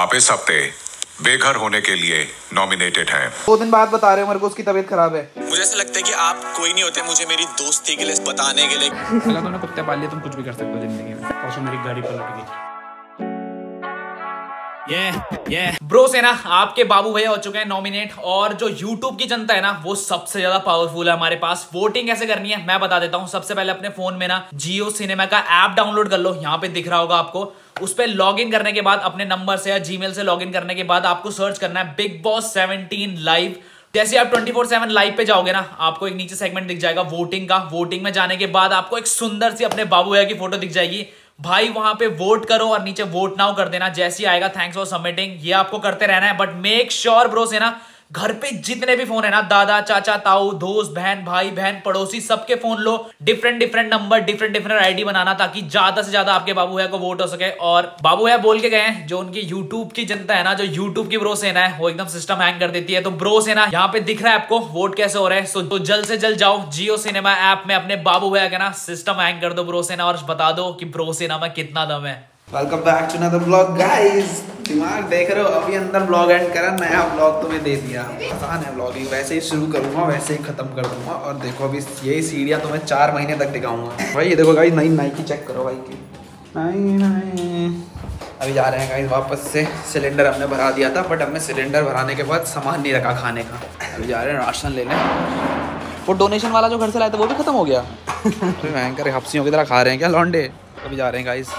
आप इस हफ्ते बेघर होने के लिए नॉमिनेटेड हैं। 2 दिन बाद बता रहे हो मेरे को उसकी तबीयत खराब है। मुझे ऐसा लगता है कि आप कोई नहीं होते मुझे मेरी दोस्ती के लिए बताने के लिए। अगर तुमने कुत्ते पाल लिए तुम कुछ भी कर सकते हो जिंदगी में। और मेरी गाड़ी पलट गई। ब्रो से ना आपके बाबू भैया हो चुके हैं नॉमिनेट, और जो YouTube की जनता है ना वो सबसे ज्यादा पावरफुल है हमारे पास। वोटिंग कैसे करनी है मैं बता देता हूँ। सबसे पहले अपने फोन में ना जियो सिनेमा का ऐप डाउनलोड कर लो, यहाँ पे दिख रहा होगा आपको। उस पर लॉग इन करने के बाद अपने नंबर से या जीमेल से लॉग इन करने के बाद आपको सर्च करना है बिग बॉस 17 लाइव। जैसे आप 24/7 लाइव पे जाओगे ना आपको एक नीचे सेगमेंट दिख जाएगा वोटिंग का। वोटिंग में जाने के बाद आपको एक सुंदर सी अपने बाबू भैया की फोटो दिख जाएगी। भाई वहां पे वोट करो और नीचे वोट नाउ कर देना। जैसे ही आएगा थैंक्स फॉर सबमिटिंग, ये आपको करते रहना है। बट मेक श्योर ब्रो से ना घर पे जितने भी फोन है ना, दादा चाचा ताऊ दोस्त बहन भाई बहन पड़ोसी, सबके फोन लो। डिफरेंट नंबर डिफरेंट आईडी बनाना, ताकि ज्यादा से ज्यादा आपके बाबू भैया को वोट हो सके। और बाबू भैया बोल के गए हैं जो उनकी यूट्यूब की जनता है ना, जो यूट्यूब की ब्रो सेना है वो एकदम सिस्टम हैंग कर देती है। तो ब्रो सेना यहाँ पे दिख रहा है आपको वोट कैसे हो रहे हैं। तो जल्द से जल्द जाओ जियो सिनेमा ऐप में अपने बाबू भैया का ना सिस्टम हैंग कर दो ब्रो सेना, और बता दो कि ब्रो सेना में कितना दम है। Welcome back to another blog guys. दिमाग देख रहे हो, अभी अंदर ब्लॉग एंड करा, नया ब्लॉग तुम्हें दे दिया। आसान है ब्लॉगिंग, वैसे ही शुरू करूंगा वैसे ही खत्म कर दूंगा। और देखो अभी यही सीढ़ियाँ तुम्हें 4 महीने तक दिखाऊंगा भाई। ये देखो गाइस, नई नाइकी चेक करो भाई की नई। अभी जा रहे हैं गाइस वापस से। सिलेंडर हमने भरा दिया था, बट हमने सिलेंडर भराने के बाद सामान नहीं रखा खाने का। अभी जा रहे हैं राशन लेने। वो डोनेशन वाला जो घर से लाए थे वो भी खत्म हो गया। भयंकर हफ्सियों की तरह खा रहे हैं क्या लौंडे। अभी जा रहे हैं गाइस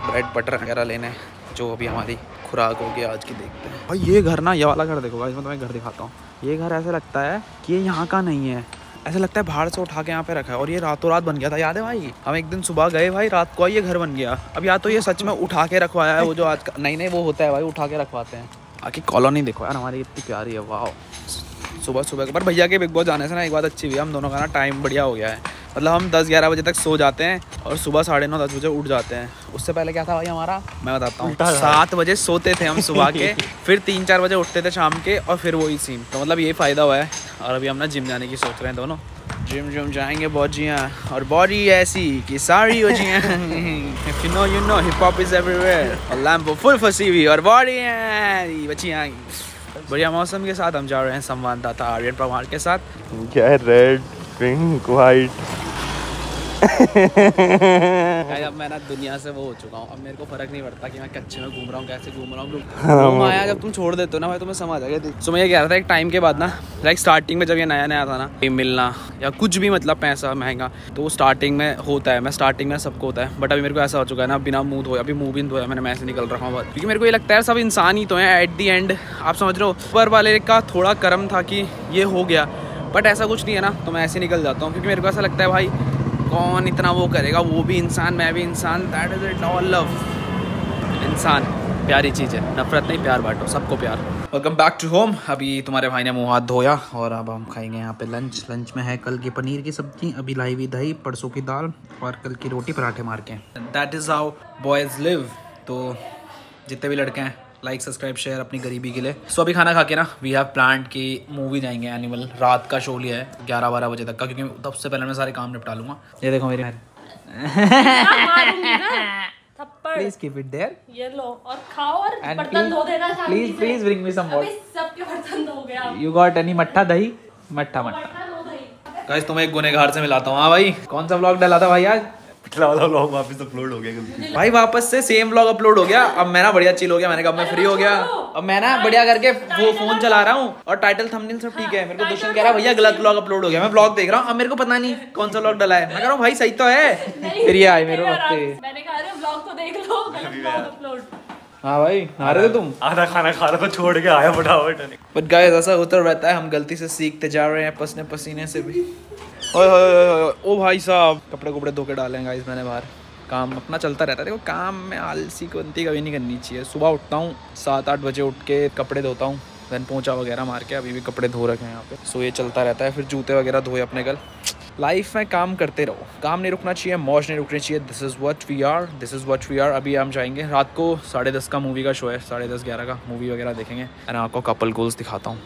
ब्रेड बटर वगैरह लेने, जो अभी हमारी खुराक होगी आज की। देखते हैं भाई ये घर ना, ये वाला घर देखो गाइस, मैं तुम्हें घर दिखाता हूँ। ये घर ऐसा लगता है कि ये यहाँ का नहीं है, ऐसा लगता है बाहर से उठा के यहाँ पे रखा है। और ये रातों रात बन गया था, याद है भाई। हम एक दिन सुबह गए भाई, रात को ये घर बन गया। अब या तो ये सच में उठा के रखवाया है, वो जो आज का नहीं वो होता है भाई, उठा के रखवाते हैं। आखिर कॉलोनी देखो यार हमारी कितनी प्यारी है, वाह। सुबह सुबह पर भैया के बिग बॉस जाने से ना एक बात अच्छी हुई है, हम दोनों का ना टाइम बढ़िया हो गया है। मतलब हम 10-11 बजे तक सो जाते हैं और सुबह 9:30-10 बजे उठ जाते हैं। उससे पहले क्या था भाई हमारा, मैं बताता हूँ। 7 बजे सोते थे हम सुबह के, फिर 3-4 बजे उठते थे शाम के, और फिर वही सीन। तो मतलब ये फ़ायदा हुआ है। और अभी हम ना जिम जाने की सोच रहे हैं दोनों। जिम जाएंगे बॉजियाँ, और बॉडी ऐसी कि सारी हो जियाँ। you know hip hop is everywhere, और लैम्बो फुल फंसी हुई और बॉडी बचियाँ। बढ़िया मौसम के साथ हम जा रहे हैं संवाददाता आर्यन परमार के साथ। क्या है, रेड पिंक वाइट। अब मैं ना दुनिया से वो हो चुका हूँ, अब मेरे को फर्क नहीं पड़ता कि मैं कच्चे में घूम रहा हूँ कैसे घूम रहा हूँ। माया जब तुम छोड़ देते हो ना भाई तुम्हें समझ आ गया। सो मैं ये कह रहा था एक टाइम के बाद ना, लाइक स्टार्टिंग में जब ये नया नया था ना, मिलना या कुछ भी मतलब पैसा महंगा, तो स्टार्टिंग में होता है। मैं स्टार्टिंग में सबको होता है, बट अभी मेरे को ऐसा हो चुका है ना, बिना मुँह धोया, अभी मुँह भी धोया मैंने, मैं ऐसे निकल रहा हूँ। क्योंकि मेरे को ये लगता है सब इंसान ही तो है एट दी एंड। आप समझ रहे हो, ऊपर वाले का थोड़ा कर्म था कि ये हो गया, बट ऐसा कुछ नहीं है ना, तो मैं ऐसे निकल जाता हूँ। क्योंकि मेरे को ऐसा लगता है भाई कौन इतना वो करेगा, वो भी इंसान मैं भी इंसान, that is it all love. इंसान प्यारी चीज़ है, नफरत नहीं, प्यार बांटो, सबको प्यार। Welcome back to home. अभी तुम्हारे भाई ने मुँह हाथ धोया और अब हम खाएंगे यहाँ पे लंच में है कल की पनीर की सब्जी, अभी लाई हुई दही, परसों की दाल और कल की रोटी पराठे मार के। That is how boys live. तो जितने भी लड़के हैं लाइक सब्सक्राइब शेयर अपनी गरीबी के लिए। सो अभी खाना खा के ना वी हैव प्लान्ड की मूवी जाएंगे एनिमल। रात का शो लिया है 11-12 बजे तक का, क्योंकि तब से पहले मैं सारे काम निपटा लूंगा। ये देखो मेरे प्लीज कीप इट देयर, ये लो और खाओ और बर्तन धो देना। Please bring me some water. सबके बर्तन धो गया। यू गॉट एनी मट्ठा दही? मट्ठा गाइस तुम्हें एक गुनहगार से मिलाता हूँ। हाँ भाई कौन सा व्लॉग डाला था भाई आज? पिछला वाला व्लॉग वापस अपलोड हो गया भाई, वापस से सेम व्लॉग अपलोड हो गया। अब मैं ना बढ़िया चिल हो गया, मैंने कहा मैं फ्री हो गया, अब मैं ना बढ़िया करके वो फोन चला रहा हूँ और टाइटल थंबनेल सब ठीक है। मेरे को दुष्यंत कह रहा भैया गलत व्लॉग अपलोड हो गया। मैं व्लॉग देख रहा हूँ, अब मेरे को पता नहीं कौन सा व्लॉग डाला है। मैं कह रहा हूँ भाई सही तो है, फिर ये आए मेरे वक्त। मैंने कहा अरे व्लॉग तो देख लो, गलत व्लॉग अपलोड। हाँ भाई आ रहे थे तुम, आधा खाना खा रहा था छोड़ के आया फटाफट। बट गाइस ऐसा होता रहता है, हम गलती से सीखते जा रहे हैं पसीने पसीने से भी। ओए ओ भाई साहब कपड़े कुपड़े धो के डाले हैं गाइस मैंने बाहर। काम अपना चलता रहता है। देखो काम में आलसी गलती कभी नहीं करनी चाहिए। सुबह उठता हूँ 7-8 बजे, उठ के कपड़े धोता हूँ, देन पोंछा वगैरह मार के, अभी भी कपड़े धो रखे हैं यहाँ पे। सो ये चलता रहता है, फिर जूते वगैरह धोए अपने कल। लाइफ में काम करते रहो, काम नहीं रुकना चाहिए, मौज नहीं रुकनी चाहिए। This is what we are, this is what we are. अभी हम जाएंगे रात को 10:30 का मूवी का शो है, 10:30-11 का मूवी वगैरह देखेंगे। एंड आपको कपल गोल्स दिखाता हूँ।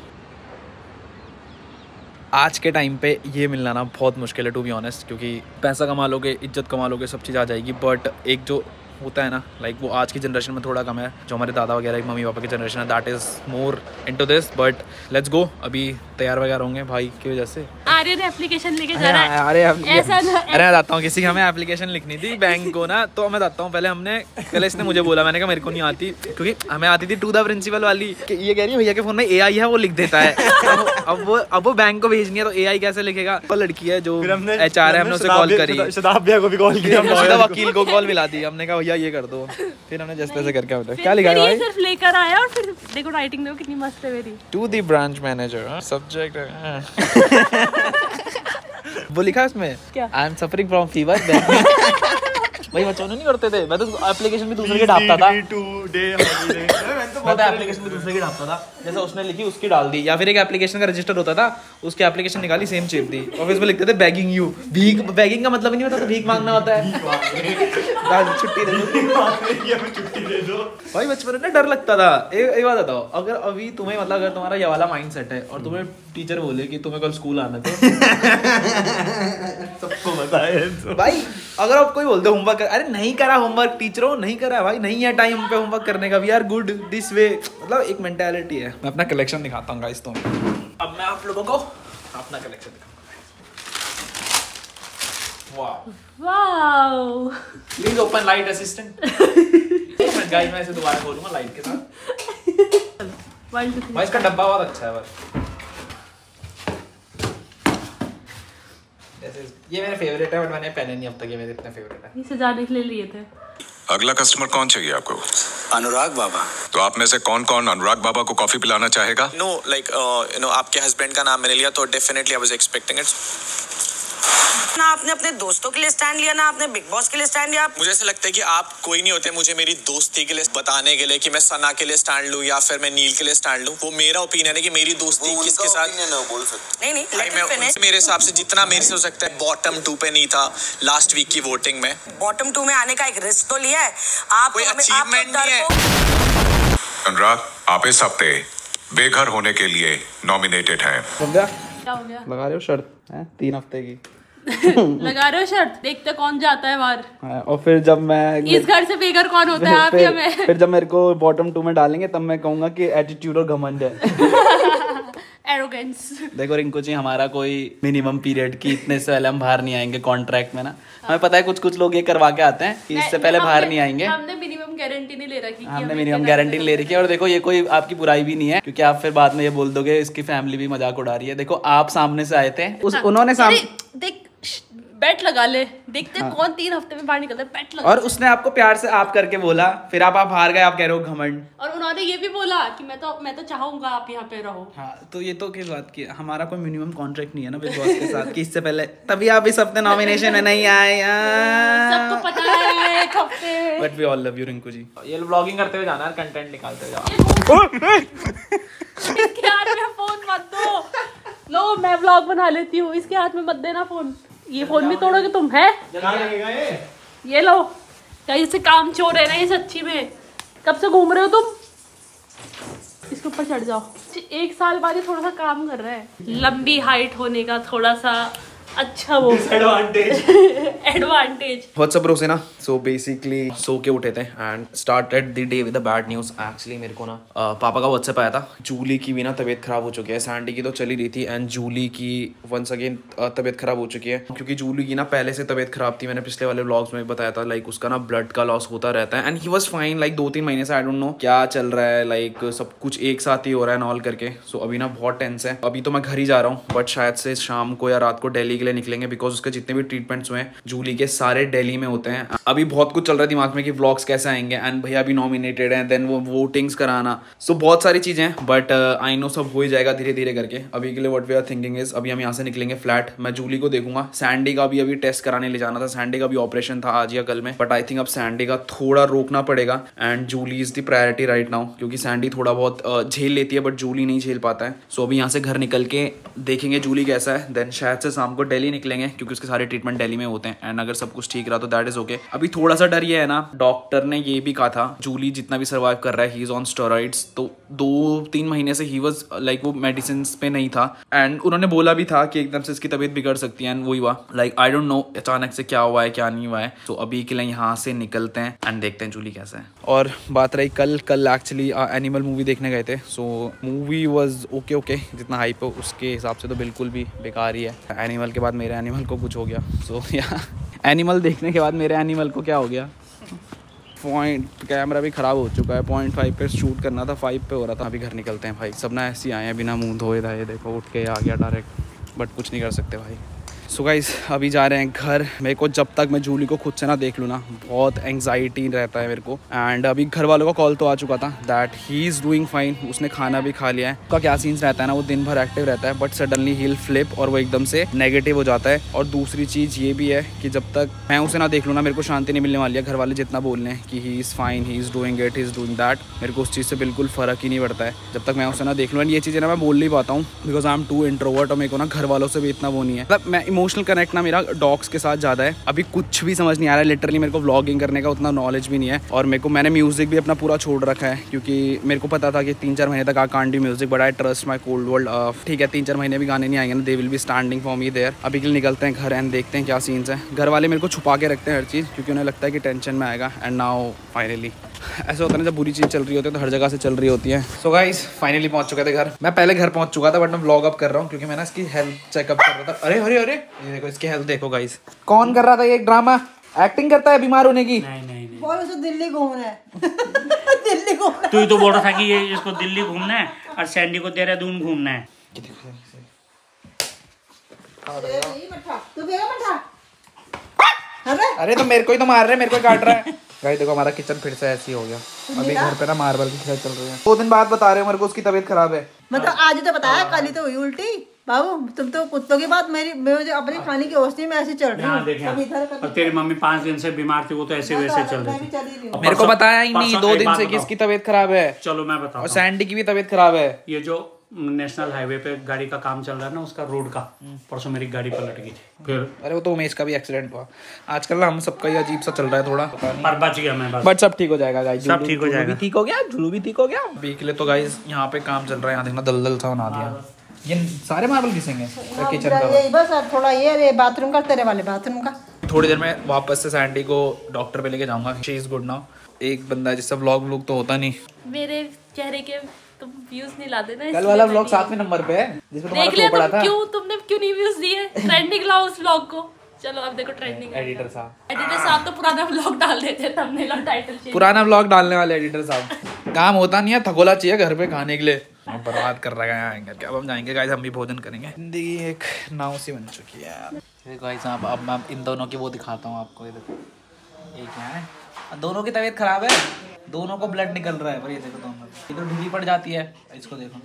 आज के टाइम पे ये मिलना ना बहुत मुश्किल है टू बी ऑनेस्ट, क्योंकि पैसा कमा लोगे, इज्जत कमा लोगे, सब चीज़ आ जाएगी, बट एक जो होता है ना, लाइक वो आज की जनरेशन में थोड़ा कम है, जो हमारे दादा वगैरह मम्मी पापा की जनरेशन है, that is more into this. But let's go, अभी तैयार वगैरह होंगे भाई की वजह से। आर्यन एप्लीकेशन लेके जा रहा है। अरे ऐसा मैं बताता हूँ, किसी की हमें एप्लीकेशन लिखनी थी बैंक को ना, तो मैं बताता हूँ पहले इसने मुझे बोला, मैंने कहा मेरे को नहीं आती, क्योंकि हमें आती थी टू द प्रिंसिपल वाली, ये कह रही है भैया के फोन में AI है वो लिख देता है। अब वो बैंक को भेजनी है तो AI कैसे लिखेगा। वो लड़की है जो HR है, हमने उसे कॉल करी, शदाब भैया को भी कॉल किया, हमने वकील को कॉल मिला दी, हमने कहा भैया ये कर दो, फिर हमने जैसे तैसे करके क्या लिखा है भाई, सिर्फ लेकर आया और फिर देखो राइटिंग देखो कितनी मस्त है मेरी। To the branch manager subject वो लिखा है उसमें, क्या? I am suffering from fever. भाई बच्चों नहीं करते थे, मैं तो एप्लीकेशन भी दूसरे की डालता था, मैं तो एप्लीकेशन भी दूसरे की डालता था, जैसे उसने लिखी उसकी डाल दी, या फिर एक एप्लीकेशन का रजिस्टर होता था, उसकी एप्लीकेशन निकाली सेम चिप दी, और फिर उसमें लिखते थे बैगिंग यू। भीख, बैगिंग का मतलब ही नहीं होता था, भीख मांगना होता है। छुट्टी दे दो भाई, बचपन में ना डर लगता था। एक बात बताओ, अगर अभी तुम्हें मतलब अगर तुम्हारा ये वाला माइंड सेट है और तुम्हें टीचर बोले कि तुम्हें कल स्कूल आना तो सबको बताया भाई, अगर आप कोई बोलते होमवर्क, अरे नहीं करा होमवर्क, टीचरों नहीं करा भाई, नहीं है टाइम पे होमवर्क करने का, we are good this way, मतलब एक मेंटालिटी है। मैं अपना कलेक्शन दिखाता हूँ गाइस, तो अब मैं आप लोगों को अपना कलेक्शन दिखाऊंगा। Wow wow, please open light assistant. Guys मैं इसे दोबारा खोलूंगा लाइट के साथ। भाई इसका डब्बा बहुत अच्छा है बस, ये मेरे फेवरेट है, बट मैंने पहने नहीं अब तक, ये मेरे इतने फेवरेट है। ये सजाने के लिए लिए थे। अगला कस्टमर कौन चाहिए आपको? अनुराग बाबा। तो आप में से कौन कौन अनुराग बाबा को कॉफी पिलाना चाहेगा? नो लाइक यू नो आपके हस्बैंड का नाम मैंने लिया तो definitely I was expecting it. ना आपने अपने दोस्तों के लिए स्टैंड लिया, ना आपने बिग बॉस के लिए स्टैंड लिया। मुझे ऐसा लगता है कि आप कोई नहीं होते मुझे मेरी दोस्ती के लिए बताने के लिए कि मैं सना के लिए स्टैंड लूं या फिर मैं नील के लिए स्टैंड लूं। वो मेरा ओपिनियन है कि मेरी दोस्ती किसके साथ बोल सकते। नहीं भाई मैं मेरे हिसाब से जितना मेरे से हो सकता है बॉटम 2 पे नहीं था लास्ट वीक की वोटिंग में। बॉटम 2 में आने का एक रिस्क तो लिया है आप, कोई अचीवमेंट नहीं है। अनुराग, आप इस हफ्ते बेघर होने के लिए नॉमिनेटेड हैं। क्या हो गया? लगा रहे हो शर्त है 3 हफ्ते की? लगा रहे हो शर्त, देखते कौन जाता है बाहर। और फिर जब मैं इस घर से बेघर कौन होता है, आप या मैं? फिर जब मेरे को बॉटम 2 में डालेंगे तब मैं कहूंगा कि एटीट्यूड और घमंड है। एरोगेंस। देखो रिंकू जी, हमारा कोई मिनिमम पीरियड की इतने से पहले हम बाहर नहीं आएंगे कॉन्ट्रैक्ट में ना। हमें पता है कुछ लोग ये करवा के आते हैं कि इससे पहले बाहर नहीं आएंगे। हमने मिनिमम गारंटी नहीं ले रखी। हमने मिनिमम गारंटी ले रखी है। और देखो ये कोई आपकी बुराई भी नहीं है, क्योंकि आप फिर बाद में ये बोल दोगे इसकी फैमिली भी मजाक उड़ा रही है। देखो आप सामने से आए थे, उन्होंने देख बैट लगा ले, देखते कौन 3 हफ्ते में बाहर निकलता है, बैट लगा। और उसने आपको प्यार से आप करके बोला, फिर आप हार गए, आप कह रहे हो घमंड। और उन्होंने ये भी बोला कि मैं तो चाहूंगा आप यहाँ पे रहो। हाँ, तो ये तो किस बात की, हमारा कोई मिनिमम कॉन्ट्रैक्ट नहीं है ना बिग बॉस के साथ कि इससे पहले, तभी आप इस हफ्ते नॉमिनेशन में नहीं आए। सबको पता है एक हफ्ते। But we all love you Rinku ji. ये व्लॉगिंग करते हुए जाना है, कंटेंट निकालते हुए जाना। इसके हाथ में फोन मत दो। लो मैं व्लॉग बना लेती हूँ, इसके हाथ में मत देना फोन। ये फोन भी तोड़ोगे तुम, है? ये लो, क्या इससे काम चोर है ना ये सच्ची में। कब से घूम रहे हो तुम? इसके ऊपर चढ़ जाओ। 1 साल बाद ये थोड़ा सा काम कर रहा है। लंबी हाइट होने का थोड़ा सा अच्छा वो एडवांटेज। व्हाट्सअप ब्रो से ना, सो बेसिकली सो के उठे थे and started the day with the bad news. Actually मेरे को ना पापा का व्हाट्सएप आया था, जूली की भी ना तबीयत खराब हो चुकी है। सैंडी की तो चली रही थी एंड जूली की वंस अगेन तबीयत खराब हो चुकी है, क्योंकि जूली की ना पहले से तबीयत खराब थी। मैंने पिछले वाले व्लॉग्स में बताया था, लाइक उसका ना ब्लड का लॉस होता रहता है and he was fine like 2-3 महीने से। आई डोंट नो क्या चल रहा है, लाइक सब कुछ एक साथ ही हो रहा है नॉल करके। सो अभी ना बहुत टेंस है। अभी तो मैं घर ही जा रहा हूँ, बट शायद से शाम को या रात को दिल्ली के लिए निकलेंगे, बिकॉज जितने भी ट्रीटमेंट्स हुए हैं जूली के सारे दिल्ली में होते हैं। अभी बहुत कुछ चल रहा है दिमाग में कि व्लॉग्स कैसे आएंगे एंड भैया भी नॉमिनेटेड हैं, देन वो वोटिंग्स कराना, सो बहुत सारी चीजें हैं। बट आई नो सब हो ही जाएगा धीरे धीरे करके। अभी के लिए what we are thinking is, अभी हम यहाँ से निकलेंगे फ्लैट, मैं जूली को देखूंगा। सैंडी का भी अभी टेस्ट कराने ले जाना था, सैंडी का भी ऑपरेशन था आज या कल में, बट आई थिंक अब सैंडी का थोड़ा रोकना पड़ेगा and Julie is the priority right now, क्योंकि सैंडी थोड़ा बहुत झेल लेती है बट जूली नहीं झेल पाता है। सो अभी यहाँ से घर निकल के देखेंगे जूली कैसा है, देन शायद से शाम को दिल्ली निकलेंगे क्योंकि उसके सारे ट्रीटमेंट दिल्ली में होते हैं एंड अगर सब कुछ ठीक रहा तो दैट इज ओके। अभी थोड़ा सा डर ये है ना, डॉक्टर ने ये भी कहा था जूली जितना भी सर्वाइव कर रहा है ही इज ऑन स्टेरॉइड्स, तो 2-3 महीने से ही वाज लाइक वो मेडिसिन पे नहीं था एंड उन्होंने बोला भी था कि एकदम से इसकी तबीयत बिगड़ सकती है एंड वही हुआ। लाइक आई डोंट नो अचानक से क्या हुआ है क्या नहीं हुआ है। तो अभी के लिए यहाँ से निकलते हैं एंड देखते हैं जूली कैसा है। और बात रही कल एक्चुअली एनिमल मूवी देखने गए थे। सो मूवी वाज ओके जितना हाइप हो उसके हिसाब से तो बिल्कुल भी बेकार ही है। एनिमल के बाद मेरे एनिमल को कुछ हो गया। सो या एनिमल देखने के बाद मेरे एनिमल को क्या हो गया, पॉइंट कैमरा भी ख़राब हो चुका है। 0.5 पे शूट करना था, 5 पे हो रहा था। अभी घर निकलते हैं भाई, सब ना ऐसे आए हैं बिना मुंह धोए धाए, देखो उठ के आ गया डायरेक्ट, बट कुछ नहीं कर सकते भाई। सो गाइस अभी जा रहे हैं घर। मेरे को जब तक मैं जूली को खुद से ना देख लूँ ना बहुत एंग्जाइटी रहता है मेरे को। एंड अभी घर वालों का कॉल तो आ चुका था that he is doing fine, उसने खाना भी खा लिया है। उसका क्या सीन्स रहता है ना, वो दिन भर एक्टिव रहता है but suddenly he will flip और वो एकदम से नेगेटिव हो जाता है। और दूसरी चीज़ ये भी है कि जब तक मैं उसे ना देख लूँ ना मेरे को शांति नहीं मिलने वाली है। घर वाले जितना बोल रहे हैं कि he is fine, he is doing it, he is doing that, मेरे को उस चीज़ से बिल्कुल फ़र्क ही नहीं पड़ता है जब तक मैं उसे ना देख लूँ। एंड ये चीज़ें ना मैं बोल नहीं पाता हूँ because I am too introvert और मेरे को ना घर वालों से भी इतना वो नहीं है। मतलब मैं इमोशनल कनेक्ट ना मेरा डॉग्स के साथ ज़्यादा है। अभी कुछ भी समझ नहीं आ रहा है लिटरली, मेरे को व्लॉगिंग करने का उतना नॉलेज भी नहीं है। और मैंने म्यूज़िक भी अपना पूरा छोड़ रखा है क्योंकि मेरे को पता था कि 3-4 महीने तक I can't do music but I trust my cold world. ठीक है 3-4 महीने भी गाने नहीं आएंगे ना, they will be standing for me there. अभी के लिए निकलते हैं घर एंड देखते हैं क्या सीन्स हैं। घर वाले मेरे को छुपा के रखते हैं हर चीज़ क्योंकि उन्हें लगता है कि टेंशन में आएगा। एंड नाउ फाइनली ऐसा होता है ना जब बुरी चीज़ चल रही होती है तो हर जगह से चल रही होती है। सो गाइस फाइनली पहुंच चुके थे घर। मैं पहले घर पहुंच चुका था बट मैं व्लॉग अप कर रहा हूँ क्योंकि मैं ना इसकी हेल्थ चेकअप कर रहा था। अरे अरे अरे ये देखो इसकी हेल्थ देखो गाइस। कौन कर रहा था ये ड्रामा, एक्टिंग करता है बीमार होने की? नहीं बोल उसे दिल्ली घूमना है दिल्ली घूमना। तू ही तो बोल रहा था कि ये इसको दिल्ली घूमना है और सैंडी को देहरादून घूमना है। अरे तो मेरे को ही तो मार रहे हैं, मेरे को काट रहा है। गाइस देखो हमारा किचन फिर से ऐसे ही हो गया। अभी घर पे ना मार्बल की खेल चल रही है। 2 दिन बाद बता रहे हो मेरे को उसकी तबीयत खराब है। मतलब आज तो बताया, कल ही तो हुई उल्टी। बाबू तुम तो कुत्तों की बात मेरी अपनी खाने की औषधि में ऐसे चल रही हूँ। और तेरी मम्मी 5 दिन से बीमार थी, वो तो ऐसे वैसे चल रही थी। मेरे को बताया ही नहीं 2 दिन से कि इसकी तबीयत खराब है। चलो मैं बताऊं, और सैंडी की भी तबीयत खराब है। ये जो नेशनल हाईवे पे गाड़ी का काम चल रहा है ना उसका रोड का, परसों मेरी गाड़ी पलट गई थी। फिर अरे वो तो उमेश का भी एक्सीडेंट हुआ। आजकल ना हम सबका ही अजीब सा चल रहा है थोड़ा, पर बच गया मैं बस। बट सब ठीक हो जाएगा गाइस, सब ठीक हो जाएगा। ठीक हो गया, जुलू भी ठीक हो गया। अभी के लिए तो गाइस यहाँ पे काम चल रहा है। यहाँ देखना दलदल सा बना दिया। ये सारे मार्बल घिसेंगे किचन का यही बस थोड़ा ये बाथरूम का, तेरे वाले बाथरूम का। थोड़ी देर में वापस से सैंडी को डॉक्टर पे लेके जाऊंगा। She is good now. एक बंदा है जिससे व्लॉग तो होता नहीं। मेरे चेहरे के तुम व्यूज नहीं लाते ना। कल वाला व्लॉग 7वें नंबर पे है जिसमें तुम्हारा शो पड़ा था। तुमने क्यों नहीं व्यूज दिए? ट्रेंडिंग लाओ उस व्लॉग को। चलो अब देखो ट्रेंडिंग। एडिटर साहब तो पुराना व्लॉग डाल देते, थंबनेल और टाइटल चेंज। पुराना व्लॉग डालने वाले एडिटर साहब। काम होता नहीं है, थकोला चाहिए घर पे खाने के लिए। बर्बाद कर रहा है आएंगे। अब हम जाएंगे गाइस, हम भी भोजन करेंगे। जिंदगी एक नाव सी बन चुकी है गाइस। अब मैं इन दोनों की वो दिखाता हूँ आपको। ये देखो ये क्या है, दोनों की तबीयत खराब है, दोनों को ब्लड निकल रहा है। पर ये देखो दोनों ये तो ढीली पड़ जाती है। इसको देखो,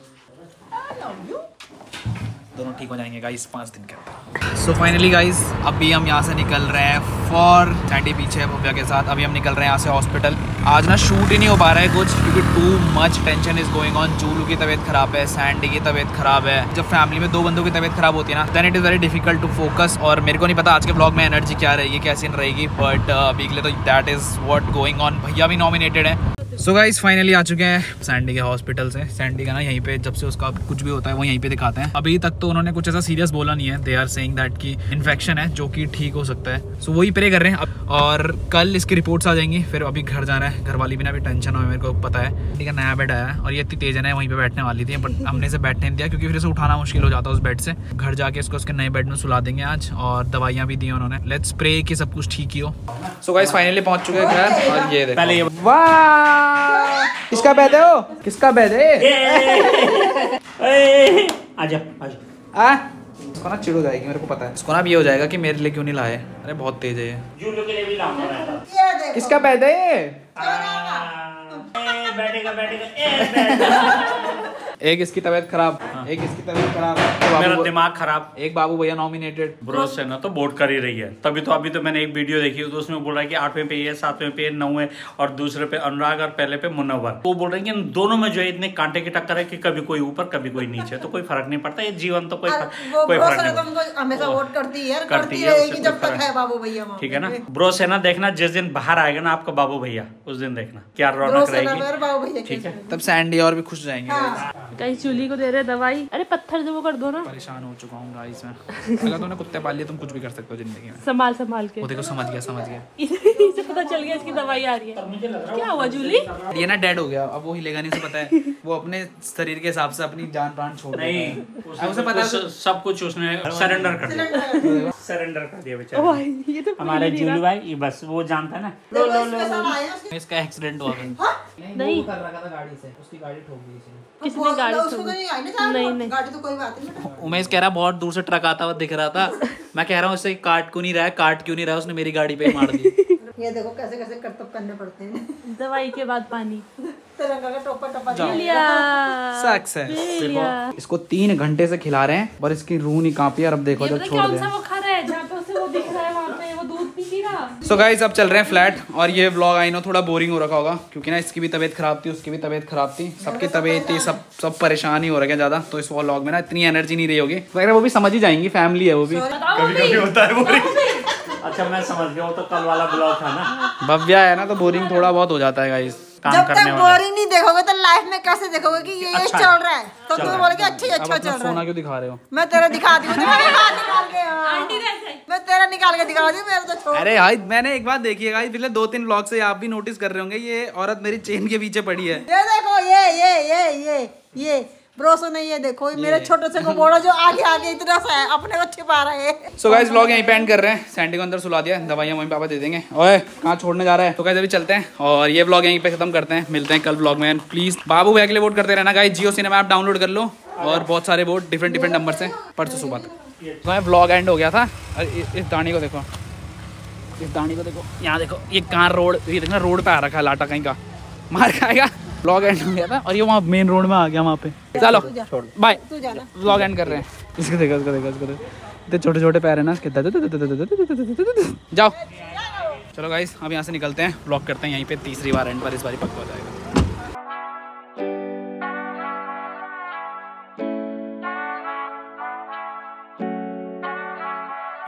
दोनों ठीक हो जाएंगे गाइस 5 दिन के अंदर। सो फाइनली गाइस अभी हम यहाँ से निकल रहे हैं फॉर सैंडी पीछे भव्या के साथ। अभी हम निकल रहे हैं यहाँ से हॉस्पिटल। आज ना शूट ही नहीं हो पा रहा है कुछ क्योंकि too much tension is going on. Zulu की तबीयत खराब है, सैंडी की तबीयत खराब है। जब फैमिली में 2 बंदों की तबीयत खराब होती है ना, then it is very difficult to focus. और मेरे को नहीं पता आज के ब्लॉग में एनर्जी क्या रहेगी, कैसी रहेगी, बट अभी के लिए तो that is what going on. भैया भी नॉमिनेटेड है। सो गाइस फाइनली आ चुके हैं सैंडी के हॉस्पिटल से। सैंडी का ना यहीं पे जब से उसका कुछ भी होता है वो यहीं पे दिखाते हैं। अभी तक तो उन्होंने कुछ ऐसा सीरियस बोला नहीं है। दे आर सेइंग दैट कि इन्फेक्शन है जो कि ठीक हो सकता है। सो वही प्रे कर रहे हैं अब। और कल इसकी रिपोर्ट्स आ जाएंगी। फिर अभी घर जाना है। घर वाली भी ना अभी टेंशन हो, मेरे को पता है। ठीक है, नया बेड आया है और ये इतनी तेज है वहीं पे बैठने वाली थी बट हमने इसे बैठने नहीं दिया क्योंकि फिर इसे उठाना मुश्किल हो जाता है उस बेड से। घर जाके इसको उसके नए बेड में सुला देंगे आज। और दवाइयाँ भी दी उन्होंने। लेट्स प्रे कि सब कुछ ठीक ही हो। सो गाइस फाइनली पहुंच चुके हैं घर। और ये देखो, वाह किसका बेड है वो? किसका बेड है? आजा इसको ना चिड़ हो जाएगी, मेरे को पता है। इसको ना भी ये हो जाएगा कि मेरे लिए क्यों नहीं लाए। अरे बहुत तेज है ये। जूलू के लिए भी लाऊंगा। किसका बेड है ये? बैठेगा एक इसकी तबीयत खराब, एक इसकी तबीयत खराब, मेरा दिमाग खराब। एक बाबू भैया नॉमिनेटेड। ब्रो सेना तो वोट कर ही रही है। तभी तो अभी तो मैंने एक वीडियो देखी तो उसमें बोल रहा है कि 8वें पे ये, 7वें पे 9वें और दूसरे पे अनुराग और पहले पे मुनव्वर। वो बोल रहे हैं कि इन दोनों में जो है इतने कांटे की टक्कर है कि कभी कोई ऊपर कभी कोई नीचे, तो कोई फर्क नहीं पड़ता। ये जीवन तो कोई फर्क नहीं पड़ता। हमेशा वोट करती है, करती रहेगी है, जब तक है बाबू भैया। ठीक है ना ब्रो सेना। देखना जिस दिन बाहर आएगा ना आपका बाबू भैया, उस दिन देखना क्या रौनक रहेगी। ठीक है, तब सैंडी और भी खुश जाएंगे। कहीं चूली को दे रहे दवाई। अरे पत्थर से वो कर दो ना। परेशान हो चुका हूँ गाइस मैं। अगर तुमने कुत्ते पाल लिए तुम कुछ भी कर सकते हो जिंदगी में। संभाल के। वो देखो समझ गया इसे पता चल गया इसकी दवाई आ रही है। क्या हुआ जूली? ये ना डेड हो गया, अब वो हिलेगा नहीं, उसे पता है। वो अपने शरीर के हिसाब से अपनी जान प्राण छोड़ नहीं, उसे पता है सब कुछ उसने सरेंडर कर दिया। सरेंडर कर दिया बेचारा। ये तो हमारे जूली भाई ये बस वो जानता है ना। इसका एक्सीडेंट हुआ नहीं कर रखा था गाड़ी से, उसकी गाड़ी ठोक दी इसने। किसने गाड़ी नहीं गाड़ी तो कोई बात नहीं। उमेश कह रहा बहुत दूर से ट्रक आता हुआ दिख रहा था। मैं कह रहा हूँ उससे काट क्यों नहीं रहा, उसने मेरी गाड़ी पे ही मार दी। ये देखो कैसे कैसे कर्तव्य करने पड़ते हैं। दवाई के बाद पानी। तिरंगा का टोपा टपा सक्सेस। इसको 3 घंटे से खिला रहे हैं पर इसकी रूह नहीं कांपी। और अब देखो जब छोड़ दे। वो खा रहा है जहाँ पे उसे वो दिख रहा है वहाँ पे वो दूध नहीं पी रहा। सो गाइस अब चल रहे हैं फ्लैट। और ये व्लॉग आई नो थोड़ा बोरिंग हो रखा होगा क्योंकि ना इसकी भी तबीयत खराब थी, उसकी भी तबीयत खराब थी, सबकी तबीयत थी, सब परेशान ही हो रहे हैं ज्यादा। तो इस व्लॉग में ना इतनी एनर्जी नहीं रही होगी वगैरह। वो भी समझ ही जाएंगी, फैमिली है वो भी। कभी होता है बोरिंग। अच्छा मैं समझ गया, वो तो कल वाला ब्लॉग था ना। भव्या है ना तो बोरिंग थोड़ा बहुत हो जाता है गाइस। जब तक बोरिंग नहीं देखोगे तो लाइफ में कैसे देखोगे कि ये चल रहा है, तो तुम बोलोगे अच्छा चल रहा है। सोना क्यों दिखा रहे हो? मैं तेरा दिखा दी, मैं तेरा निकाल के दिखा दी, मेरा तो छोड़। अरे भाई मैंने एक बात देखी है गाइस, पिछले 2-3 व्लॉग से आप भी नोटिस कर रहे होंगे, ये औरत मेरी चेन के पीछे पड़ी है। ये देखो ये ब्रोसो नहीं, ये देखो मेरे छोटे से को बोला जो आगे इतना सा है, अपने को छिपा रहा है। सो गाइस व्लॉग यहीं पे एंड कर रहे हैं। सैंडी को अंदर सुला दिया, दवाइयां मम्मी पापा दे देंगे। ओए कहाँ छोड़ने जा रहा है? तो गाइस अभी चलते हैं और ये व्लॉग यहीं पे खत्म करते हैं। मिलते हैं कल व्लॉग में। प्लीज बाबू भैया के लिए वोट करते रहना गाइस। जियो सिनेमा ऐप डाउनलोड कर लो और बहुत सारे वोट डिफरेंट नंबर से परसों सुबह तक। तो व्लॉग एंड हो गया था। इस दानी को देखो, इस दानी को देखो, यहाँ देखो ये कहाँ रोड, ये देखना रोड पे आ रखा है लाटा कहीं का, मार खाएगा। व्लॉग एंड हो गया था और ये वहाँ मेन रोड में आ गया वहाँ पे। चलो बाय, व्लॉग एंड कर रहे हैं। इसको देखो, इसको देखो, इसको देखो, इतने छोटे छोटे पैर है ना इसके। जाओ चलो गाइस अब यहाँ से निकलते हैं, व्लॉग करते हैं यहीं पे तीसरी बार एंड पर, इस बार पक्का हो जाएगा।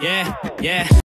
Yeah.